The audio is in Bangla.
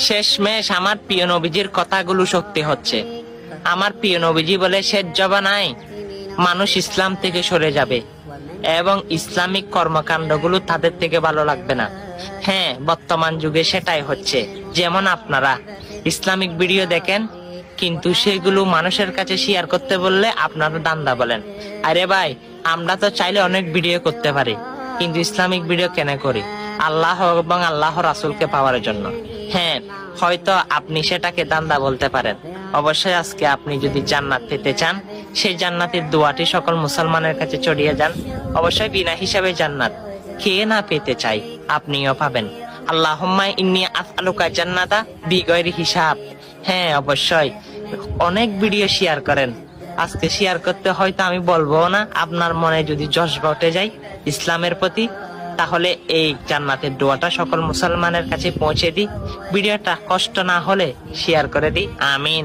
শেষমেশ আমার প্রিয় নবীজির কথাগুলো সত্যি হচ্ছে। আমার প্রিয় নবীজি বলে, শেষ জমানায় মানুষ ইসলাম থেকে সরে যাবে এবং ইসলামিক কর্মকাণ্ডগুলো তাদের থেকে ভালো লাগবে না। হ্যাঁ, বর্তমান যুগে সেটাই হচ্ছে। যেমন আপনারা ইসলামিক ভিডিও দেখেন, কিন্তু সেগুলো মানুষের কাছে শেয়ার করতে বললে আপনারা দান্দা বলেন। আরে ভাই, আমরা তো চাইলে অনেক ভিডিও করতে পারি, কিন্তু ইসলামিক ভিডিও কেন করি? আল্লাহ এবং আল্লাহ রাসূলকে পাওয়ার জন্য। হ্যাঁ, হয়তো আপনি সেটাকে দান্দা বলতে পারেন। অবশ্যই আজকে আপনি যদি জান্নাত পেতে চান, সেই জান্নাতের দোয়াটি সকল মুসলমানের কাছে ছড়িয়ে যান। অবশ্যই বিনা হিসাবে জান্নাত কে না পেতে চাই, আপনিও পাবেন। আল্লাহুম্মা ইন্নী আসআলুকা জান্নাতা বিগয়রি হিসাব। হ্যাঁ, অবশ্যই অনেক ভিডিও শেয়ার করেন। আজকে শেয়ার করতে হয়তো আমি বলবো না, আপনার মনে যদি জজবা উঠে যায় ইসলামের প্রতি, তাহলে এই জান্নাতের দোয়াটা সকল মুসলমানের কাছে পৌঁছে দিই। ভিডিওটা কষ্ট না হলে শেয়ার করে দিই। আমিন।